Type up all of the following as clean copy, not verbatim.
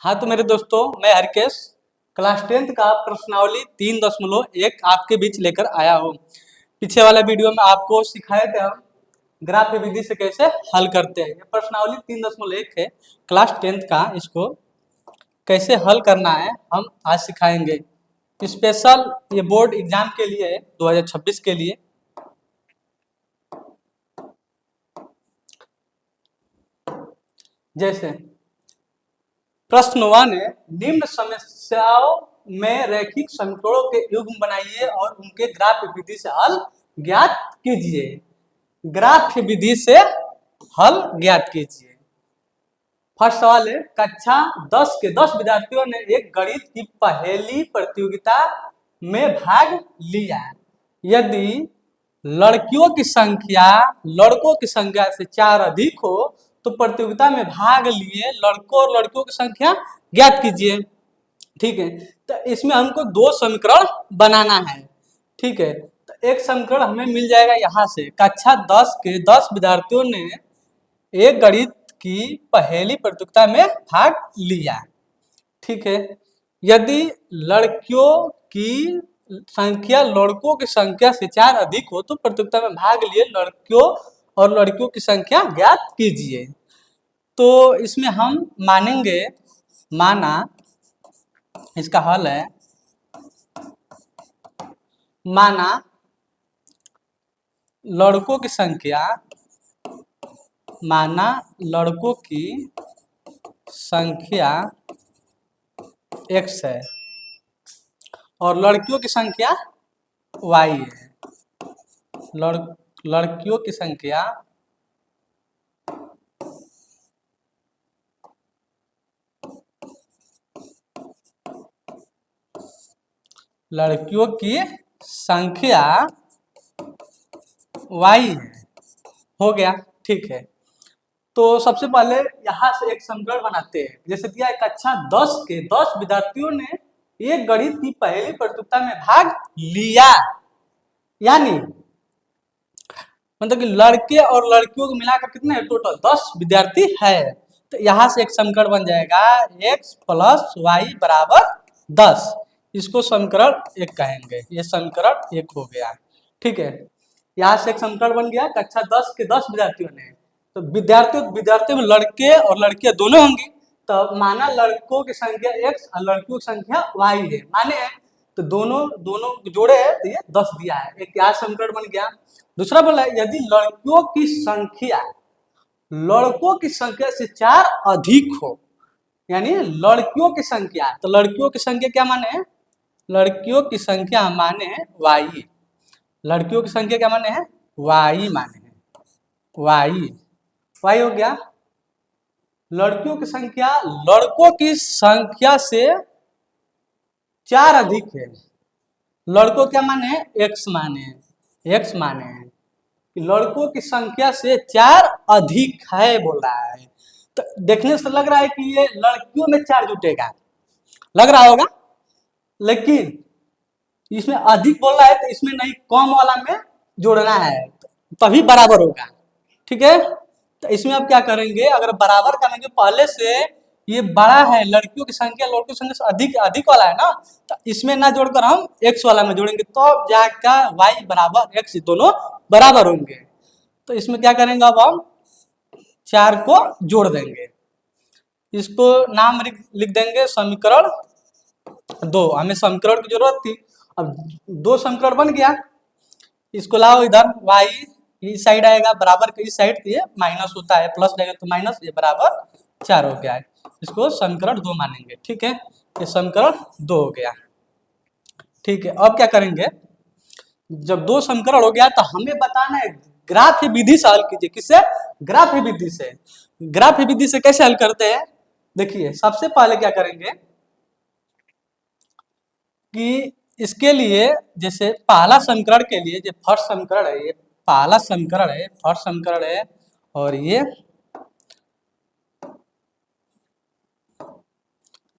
हाँ तो मेरे दोस्तों, मैं हरकेश क्लास 10th का प्रश्नावली 3.1 आपके बीच लेकर आया हूँ। पीछे वाला वीडियो में आपको सिखाए थे हम ग्राफ विधि से कैसे हल करते हैं। ये प्रश्नावली 3.1 है क्लास 10th का। इसको कैसे हल करना है हम आज सिखाएंगे। स्पेशल ये बोर्ड एग्जाम के लिए है, 2026 के लिए। जैसे प्रश्न 1 है, निम्न समस्याओं में रैखिक समीकरणों के युग्म बनाइए और उनके ग्राफ विधि से हल ज्ञात कीजिए। ग्राफ विधि से हल ज्ञात कीजिए। फर्स्ट सवाल है, कक्षा 10 के 10 विद्यार्थियों ने एक गणित की पहेली प्रतियोगिता में भाग लिया। यदि लड़कियों की संख्या लड़कों की संख्या से 4 अधिक हो तो प्रतियोगिता में भाग लिए लड़कों और लड़कियों की संख्या ज्ञात कीजिए। ठीक है, तो इसमें हमको दो समीकरण बनाना है। ठीक है, तो एक समीकरण हमें मिल जाएगा यहाँ से, कक्षा 10 के 10 विद्यार्थियों ने एक गणित की पहेली प्रतियोगिता में भाग लिया। ठीक है, यदि लड़कियों की संख्या लड़कों की संख्या से 4 अधिक हो तो प्रतियोगिता में भाग लिए लड़कियों और लड़कियों की संख्या ज्ञात कीजिए। तो इसमें हम मानेंगे, माना इसका हल है, माना लड़कों की संख्या, माना लड़कों की संख्या x है और लड़कियों की संख्या y है। लड़कियों की संख्या y है। हो गया। ठीक है, तो सबसे पहले यहाँ से एक समीकरण बनाते हैं। जैसे दिया है, कक्षा 10 के 10 विद्यार्थियों ने एक गणित की पहेली प्रतियोगिता में भाग लिया, यानी मतलब कि लड़के और लड़कियों को मिलाकर कितने है, टोटल 10 विद्यार्थी है। तो यहाँ से एक समीकरण बन जाएगा x + y = 10। इसको समीकरण 1 कहेंगे। ये समीकरण 1 हो गया। ठीक है, यहाँ से एक समीकरण बन गया, कक्षा 10 के 10 विद्यार्थियों ने। तो विद्यार्थियों में लड़के और लड़कियां दोनों होंगी। तो माना लड़कों की संख्या x और लड़कियों की संख्या y है, माने तो दोनों जोड़े है तो ये 10 दिया है। एक यहाँ समीकरण बन गया। दूसरा बोला है, यदि लड़कियों की संख्या लड़कों की संख्या से 4 अधिक हो, यानी लड़कियों की संख्या, तो लड़कियों की संख्या क्या माने हैं, लड़कियों की संख्या माने हैं y। लड़कियों की संख्या क्या माने हैं, y माने हैं, y हो गया। लड़कियों की संख्या लड़कों की संख्या से 4 अधिक है। लड़कों क्या माने हैं, x माने हैं, x माने हैं। लड़कों की संख्या से 4 अधिक है बोल रहा है। तो देखने से लग रहा है कि ये लड़कियों में 4 जुटेगा, लग रहा होगा, लेकिन इसमें अधिक बोल रहा है तो इसमें नहीं, कम वाला में जोड़ना है तभी बराबर होगा। ठीक है, तो इसमें अब क्या करेंगे, अगर बराबर करेंगे, पहले से ये बड़ा है, लड़कियों की संख्या लड़कों की संख्या से अधिक अधिक वाला है ना, तो इसमें ना जोड़कर हम x वाला में जोड़ेंगे तो जाकर y = x, दोनों बराबर होंगे। तो इसमें क्या करेंगे, अब हम 4 को जोड़ देंगे। इसको नाम लिख देंगे समीकरण 2। हमें समीकरण की जरूरत थी, अब 2 समीकरण बन गया। इसको लाओ इधर, y इस साइड आएगा, बराबर के इस साइड ये माइनस होता है, प्लस रहेगा तो माइनस, ये बराबर 4 हो गया है। इसको समीकरण 2 मानेंगे। ठीक है, ये समीकरण 2 हो गया। ठीक है, अब क्या करेंगे, जब 2 समीकरण हो गया तो हमें बताना है ग्राफ विधि से हल कीजिए। किससे, ग्राफ विधि से। ग्राफ विधि से कैसे हल करते हैं, देखिए सबसे पहले क्या करेंगे कि इसके लिए, जैसे पहला समीकरण के लिए, जो फर्स्ट समीकरण है, ये पहला समीकरण है, फर्स्ट समीकरण है, और ये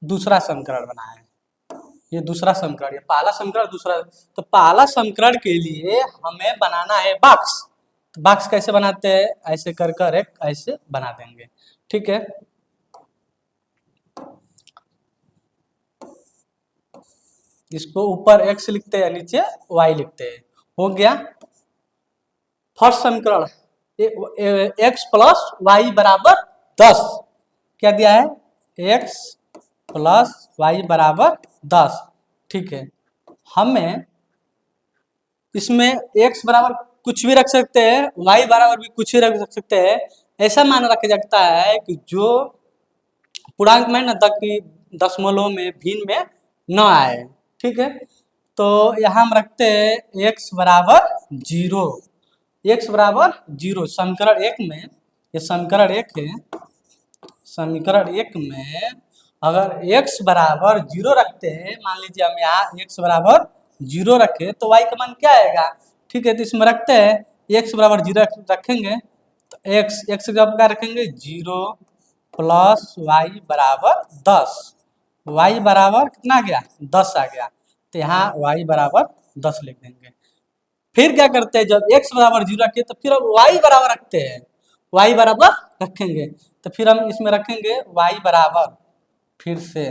दूसरा समीकरण बना है, ये दूसरा समीकरण, ये पहला समीकरण, दूसरा। तो पहला समीकरण के लिए हमें बनाना है बॉक्स। तो बॉक्स कैसे बनाते हैं, ऐसे कर कर एक ऐसे बना देंगे। ठीक है, इसको ऊपर x लिखते हैं, नीचे y लिखते हैं। हो गया फर्स्ट समीकरण, x प्लस वाई बराबर 10। क्या दिया है? x प्लस वाई बराबर 10। ठीक है, हमें इसमें x बराबर कुछ भी रख सकते हैं, y बराबर भी कुछ भी रख सकते हैं। ऐसा मान रखा जाता है कि जो पूर्णांक में न तक की दशमलव में भिन्न में न आए। ठीक है, तो यहाँ हम रखते हैं x बराबर 0। x बराबर 0 समीकरण 1 में, ये समीकरण 1 है। समीकरण 1 में अगर x बराबर 0 रखते हैं, मान लीजिए हम यहाँ x बराबर 0 रखे तो y का मान क्या आएगा? ठीक है, तो इसमें रखते हैं x बराबर 0 रखेंगे तो x जब क्या रखेंगे 0 प्लस वाई बराबर 10। y बराबर कितना आ गया? 10 आ गया, तो यहाँ y बराबर 10 लिख देंगे। फिर क्या करते हैं, जब x बराबर 0 रखे तो फिर हम y बराबर रखते हैं, y बराबर रखेंगे तो फिर हम इसमें रखेंगे y बराबर फिर से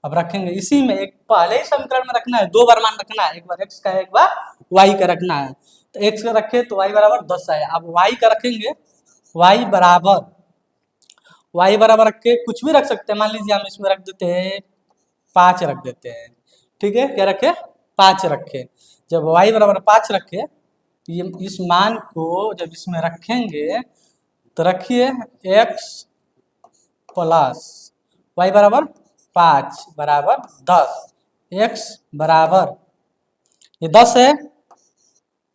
अब रखेंगे इसी में, एक पहले ही समीकरण में रखना है, दो बार मान रखना है, एक बार x का एक बार y का रखना है। तो x का रखे तो y बराबर 10 आए। अब y का रखेंगे, y बराबर रख के कुछ भी रख सकते हैं, मान लीजिए हम इसमें रख देते हैं 5 रख देते हैं। ठीक है, क्या रखे? 5 रखे। जब y बराबर 5 रखे, ये इस मान को जब इसमें रखेंगे तो रखिए x प्लस वाई बराबर 5 बराबर 10, x बराबर ये 10 है,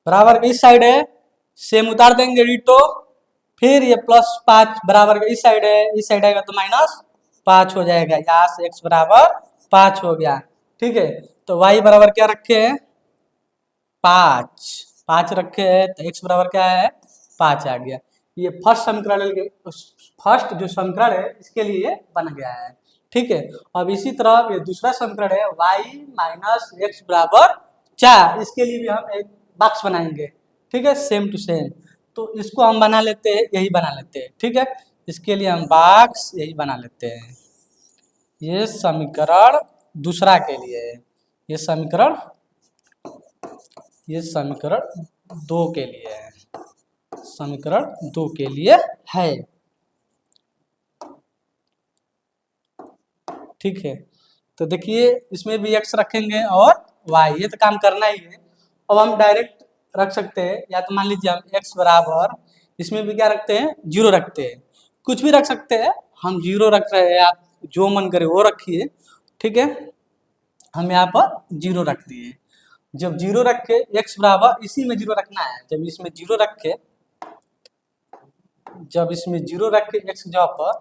बराबर के इस साइड है, सेम उतार देंगे डिटो। फिर ये प्लस 5 बराबर के इस साइड है, इस साइड आएगा तो माइनस 5 हो जाएगा। यहाँ से x बराबर 5 हो गया। ठीक है, तो y बराबर क्या रखे हैं? 5 रखे हैं, तो x बराबर क्या है? 5 आ गया। ये फर्स्ट समीकरण, फर्स्ट जो समीकरण है इसके लिए बन गया है। ठीक है, अब इसी तरह ये दूसरा समीकरण है y माइनस एक्स बराबर 4, इसके लिए भी हम एक बॉक्स बनाएंगे। ठीक है, सेम टू सेम, तो इसको हम बना लेते हैं, यही बना लेते हैं। ठीक है, इसके लिए हम बॉक्स यही बना लेते हैं। ये समीकरण दूसरा के लिए है, ये समीकरण 2 के लिए है, समीकरण 2 के लिए है। ठीक है, तो देखिए इसमें भी x रखेंगे और y, ये तो काम करना ही है। अब हम डायरेक्ट रख सकते हैं, या तो मान लीजिए हम x बराबर इसमें भी क्या रखते हैं? 0 रखते हैं, कुछ भी रख सकते हैं। हम 0 रख रहे हैं, आप जो मन करे वो रखिए। ठीक है, हम यहाँ पर 0 रख दिए। जब 0 रखे x बराबर इसी में 0 रखना है, जब इसमें 0 रखे x जगह पर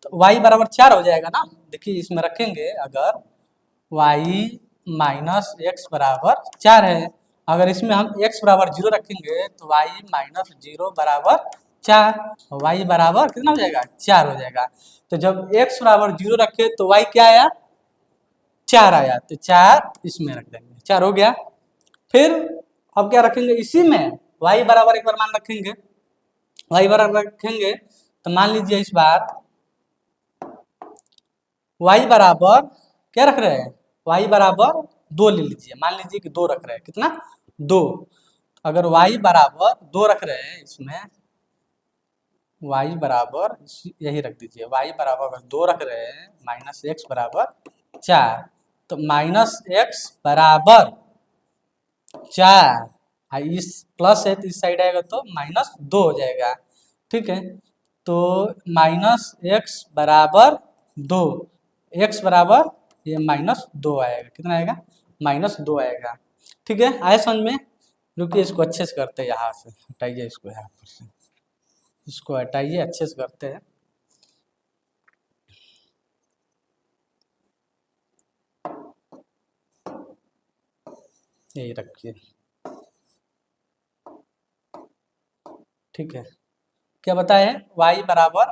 तो y बराबर 4 हो जाएगा ना। देखिए इसमें रखेंगे, अगर y माइनस एक्स बराबर 4 है, अगर इसमें हम x बराबर 0 रखेंगे तो y माइनस 0 बराबर 4, y बराबर कितना हो जाएगा? 4 हो जाएगा। तो जब x बराबर 0 रखे तो y क्या आया? 4 आया, तो 4 इसमें रख देंगे, 4 हो गया। फिर अब क्या रखेंगे इसी में, y बराबर एक बार मान रखेंगे, y बराबर रखेंगे तो मान लीजिए इस बार y बराबर क्या रख रहे हैं? y बराबर 2 ले लीजिए, मान लीजिए कि 2 रख रहे हैं, कितना? 2। अगर y बराबर 2 रख रहे हैं, इसमें y बराबर यही रख दीजिए, y बराबर अगर 2 रख रहे हैं, माइनस एक्स बराबर 4, तो माइनस एक्स बराबर 4, इस प्लस है तो इस साइड आएगा तो माइनस 2 हो जाएगा। ठीक है, तो माइनस एक्स बराबर 2, एक्स बराबर ये माइनस 2 आएगा, कितना आएगा? माइनस 2 आएगा। ठीक है, आए समझ में? रुकिए इसको अच्छे से करते हैं, यहाँ से हटाइए इसको, यहाँ पर से इसको हटाइए, अच्छे से करते हैं। यही रखिए। ठीक है, क्या बताए? y बराबर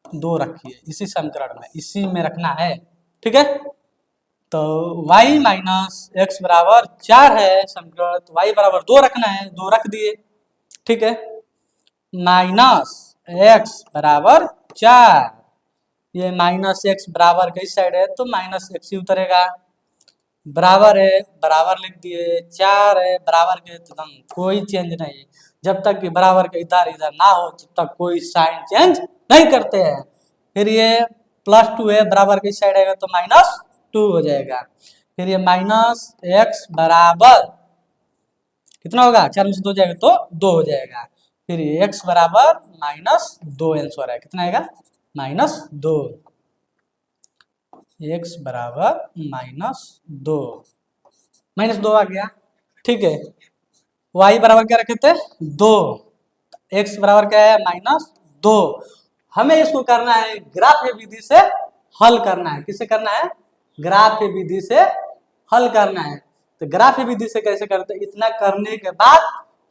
2 रखिए, इसी समीकरण में, इसी में रखना है। ठीक है, तो y माइनस एक्स बराबर 4 है समीकरण, तो y बराबर 2 रखना है, 2 रख दिए। ठीक है, माइनस एक्स बराबर 4, ये माइनस एक्स बराबर का इस साइड है तो माइनस एक्स ही उतरेगा। बराबर है, बराबर लिख दिए। 4 है, बराबर के एकदम कोई चेंज नहीं। जब तक कि बराबर के इधर इधर ना हो तब तक कोई साइन चेंज नहीं करते हैं। फिर ये +2 है, बराबर के इस साइड आएगा तो -2 हो जाएगा। फिर ये माइनस एक्स बराबर कितना होगा, 4 में से 2 जाएगा तो 2 हो जाएगा। फिर ये एक्स बराबर -2 आंसर है, कितना आएगा -2। एक्स बराबर -2, -2 आ गया। ठीक है, वाई बराबर क्या रखे थे 2, एक्स बराबर क्या है -2। हमें इसको करना है ग्राफ विधि से हल करना है। किससे करना है, ग्राफ विधि से हल करना है। तो ग्राफ विधि से कैसे करते हैं, इतना करने के बाद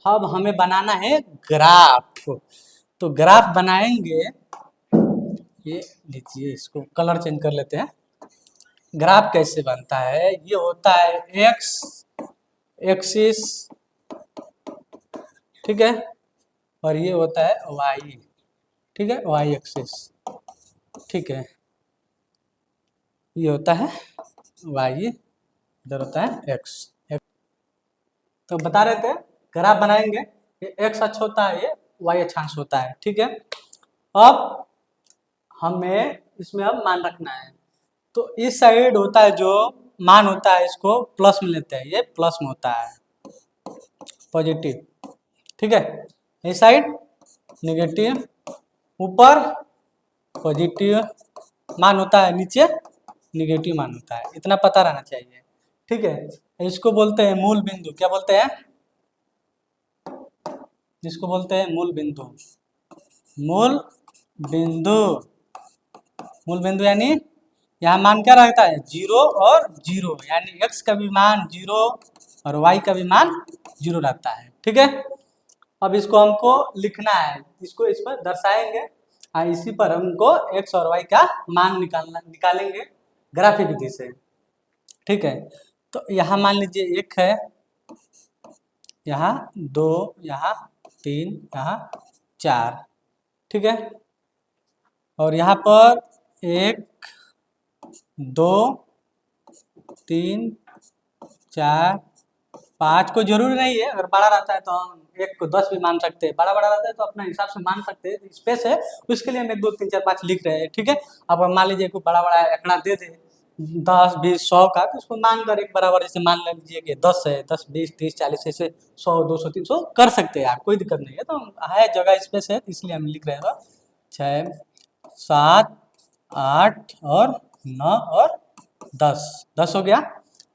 अब हमें बनाना है ग्राफ। तो ग्राफ बनाएंगे, ये लीजिए इसको कलर चेंज कर लेते हैं। ग्राफ कैसे बनता है, ये होता है एक्स एक्सिस, ठीक है, और ये होता है वाई, ठीक है, वाई एक्सिस, ठीक है, ये होता है वाई, इधर होता है एक्स। तो बता रहे थे ग्राफ बनाएंगे, ये एक्स अक्ष होता है, ये वाई अक्षांश होता है, ठीक है। अब हमें इसमें अब मान रखना है। तो इस साइड होता है जो मान होता है इसको प्लस में लेते हैं, ये प्लस में होता है पॉजिटिव, ठीक है। इस साइड नेगेटिव, ऊपर पॉजिटिव मान होता है, नीचे निगेटिव मान होता है, इतना पता रहना चाहिए, ठीक है। इसको बोलते हैं मूल बिंदु, क्या बोलते हैं, जिसको बोलते हैं मूल बिंदु। मूल बिंदु, मूल बिंदु यानी यहाँ मान क्या रहता है 0 और 0, यानी x का भी मान 0 और y का भी मान 0 रहता है, ठीक है। अब इसको हमको लिखना है, इसको इस पर दर्शाएंगे, इसी पर हमको x और y का मान निकालेंगे ग्राफी विधि से, ठीक है। तो यहाँ मान लीजिए 1 है, यहाँ 2, यहाँ 3, यहाँ 4, ठीक है। और यहाँ पर 1 2 3 4 5 को जरूरी नहीं है, अगर बड़ा रहता है तो हम 1 को 10 भी मान सकते हैं, बड़ा रहता है तो अपने हिसाब से मान सकते हैं, स्पेस है उसके लिए हम 1 2 3 4 5 लिख रहे हैं, ठीक है। अब मान लीजिए कोई बड़ा आंकड़ा दे दे 10 20 100 का, तो उसको मान कर एक बराबर, जैसे मान लीजिए कि 10 है, 10 20 30 40 ऐसे 100 200 300 कर सकते हैं आप, कोई दिक्कत नहीं है। तो है जगह स्पेस है इसलिए हम लिख रहे हैं 6 7 8 और 9 और 10 हो गया।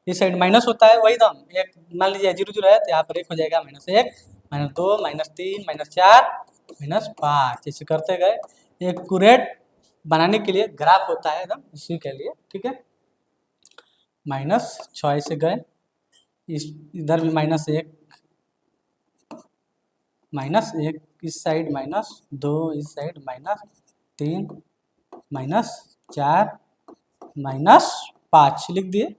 इस साइड माइनस होता है वही दम, एक मान लीजिए 0 0 है तो यहाँ पर 1 हो जाएगा, -1 -2 -3 -4 -5, ऐसे करते गए। एक एक्यूरेट बनाने के लिए ग्राफ होता है एकदम इसी के लिए, ठीक है। -6 से गए, इस इधर भी -1 -1, इस साइड -2, इस साइड -3 -4 -5 लिख दिए,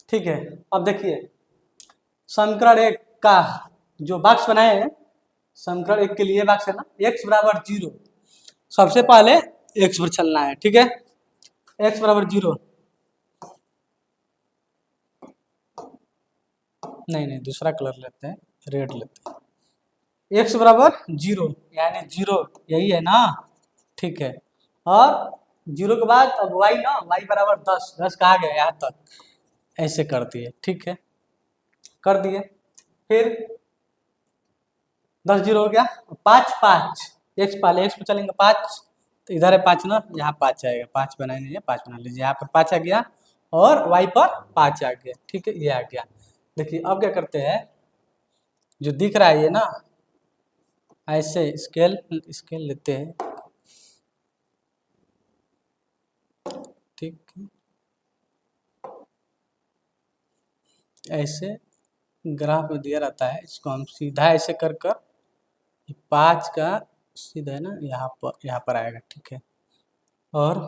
ठीक है। अब देखिए समीकरण 1 का जो बॉक्स बनाए हैं, समीकरण 1 के लिए बॉक्स है ना, x बराबर 0, सबसे पहले x पर चलना है, ठीक है। x बराबर 0, नहीं दूसरा कलर लेते हैं, रेड लेते हैं। x बराबर 0 यानी 0 यही है ना, ठीक है। और 0 के बाद अब y ना, y बराबर 10, 10 कहाँ गया यहाँ तक, ऐसे कर दिए, ठीक है, कर दिए। फिर 10 0 हो गया, 5 5, x पहले x पे चलेंगे 5, तो इधर है 5 ना, यहाँ 5 आएगा, 5 बनाए नहीं है, 5 बना लीजिए, यहाँ पर 5 आ गया और y पर 5 आ गया, ठीक है, ये आ गया। देखिए अब क्या करते हैं, जो दिख रहा है ये ना, ऐसे स्केल स्केल लेते हैं, ठीक है, ऐसे ग्राफ में दिया रहता है, इसको हम सीधा ऐसे कर कर 5 का सीधा है ना, यहाँ पर आएगा, ठीक है। और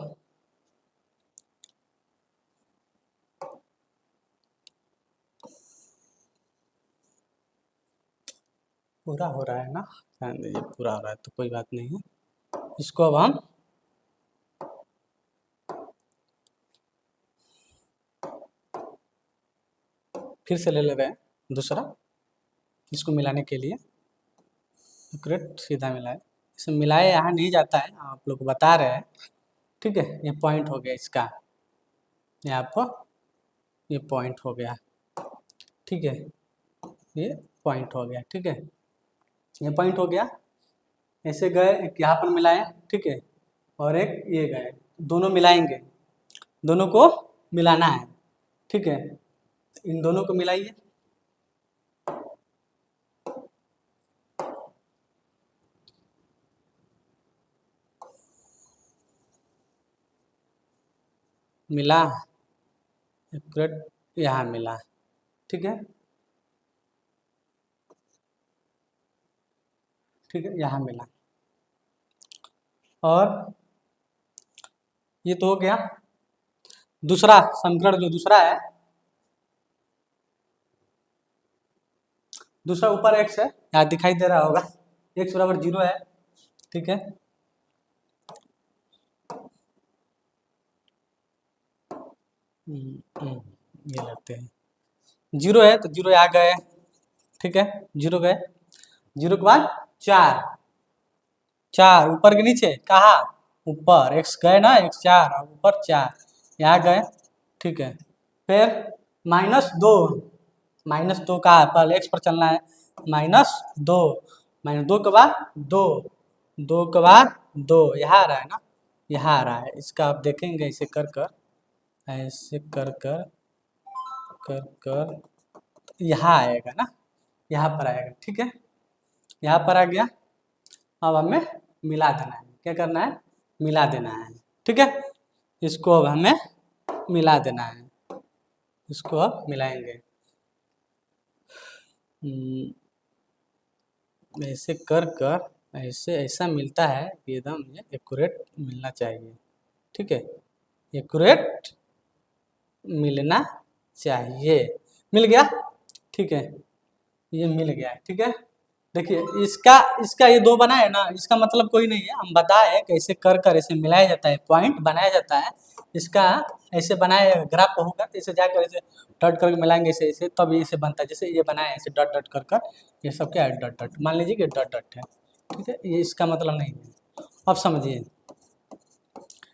पूरा हो रहा है ना, ध्यान दीजिए, पूरा हो रहा है तो कोई बात नहीं है। इसको अब हम फिर से ले रहे हैं दूसरा, इसको मिलाने के लिए एक्यूरेट सीधा मिलाए, इसे मिलाए यहाँ नहीं जाता है, आप लोग को बता रहे हैं। ठीक है, ये पॉइंट हो गया इसका, ये आपको ये पॉइंट हो गया। ठीक है, ये पॉइंट हो गया। ठीक है, ये पॉइंट हो गया। ऐसे गए, एक यहाँ पर मिलाए, ठीक है, और एक ये गए, दोनों मिलाएंगे, दोनों को मिलाना है। ठीक है, इन दोनों को मिलाइए, मिला, एक्यूरेट यहाँ मिला। ठीक है, ठीक है, यहाँ मिला। और ये तो हो गया। दूसरा समीकरण जो दूसरा है, दूसरा ऊपर x है, यहाँ दिखाई दे रहा होगा, x बराबर 0 है। ठीक है, ये लेते हैं, 0 है तो 0 यहाँ गए। ठीक है, 0 गए, 0 के बाद 4, 4 ऊपर के नीचे, कहा ऊपर, x गए ना, x 4 और ऊपर 4 यहाँ गए। ठीक है, फिर -2, -2 कहा, पहले x पर चलना है, -2, -2 के बाद 2, 2 के बाद 2 यहाँ आ रहा है ना, यहाँ आ रहा है। इसका आप देखेंगे ऐसे कर कर, ऐसे कर कर कर कर यहाँ आएगा ना, यहाँ पर आएगा। ठीक है, यहाँ पर आ गया। अब हमें मिला देना है, क्या करना है, मिला देना है। ठीक है, इसको अब हमें मिला देना है, इसको अब मिलाएंगे। ऐसे कर कर, ऐसे ऐसा मिलता है कि एकदम ये एक्यूरेट मिलना चाहिए। ठीक है, एक्यूरेट मिलना चाहिए, मिल गया। ठीक है, ये मिल गया। ठीक है, देखिए इसका इसका ये 2 बना है ना, इसका मतलब कोई नहीं है, हम बताए कैसे कर कर ऐसे मिलाया जाता है, पॉइंट बनाया जाता है। इसका ऐसे बनाए, ग्राफ होगा तो इसे जाकर ऐसे डॉट करके मिलाएंगे, ऐसे ऐसे, तब ये ऐसे बनता है। जैसे ये बनाए ऐसे डॉट डॉट कर कर, ये सब क्या है, डॉट डॉट, मान लीजिए कि डॉट डॉट है। ठीक है, ये इसका मतलब नहीं है, अब समझिए।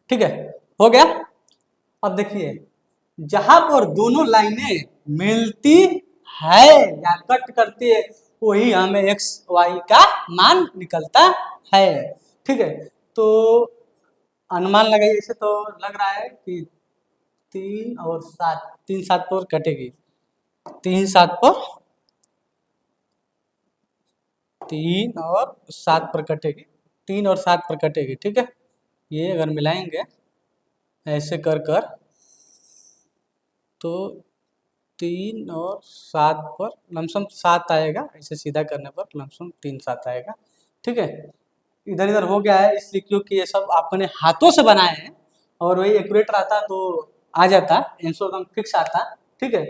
ठीक है, हो गया। अब देखिए, जहां पर दोनों लाइनें मिलती है या कट करती है, वही हमें एक्स वाई का मान निकलता है। ठीक है, तो अनुमान लगाइए, इसे तो लग रहा है कि 3 और 7, 3 7 पर कटेगी, 3 7 पर, 3 और 7 पर कटेगी, 3 और 7 पर कटेगी। ठीक है, ये अगर मिलाएंगे ऐसे कर कर, तो 3 और 7 पर लमसम 7 आएगा, ऐसे सीधा करने पर लमसम 3 7 आएगा। ठीक है, इधर इधर हो गया है इसलिए क्योंकि ये सब अपने हाथों से बनाए हैं, और वही एक्यूरेट रहता तो आ जाता, आंसर एकदम फिक्स आता। ठीक है,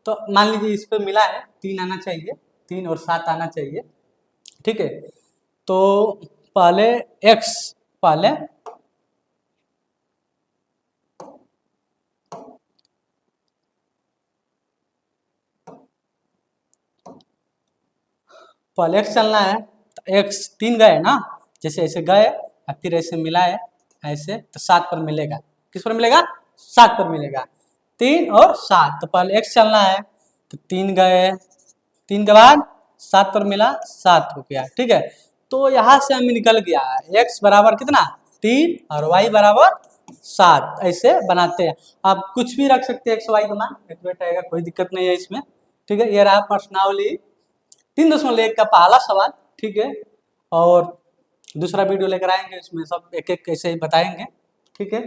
तो मान लीजिए इस पर मिला है, 3 आना चाहिए, 3 और 7 आना चाहिए। ठीक है, तो पहले x, पहले पहले x चलना है, तो x 3 गए ना, जैसे ऐसे गए और फिर ऐसे मिलाए ऐसे, तो 7 पर मिलेगा। किस पर मिलेगा, 7 पर मिलेगा, 3 और 7। तो पहले x चलना है, तो 3 गए, 3 के बाद 7 पर मिला, 7 हो गया। ठीक है, तो यहाँ से हमें निकल गया x बराबर कितना, 3 और y बराबर 7, ऐसे बनाते हैं। आप कुछ भी रख सकते हैं x y का मान, एक्यूरेट आएगा, कोई दिक्कत नहीं है इसमें। ठीक है, ये रहा प्रश्नावली 3.1 का पहला सवाल। ठीक है, और दूसरा वीडियो लेकर आएंगे, इसमें सब एक एक कैसे बताएंगे। ठीक है।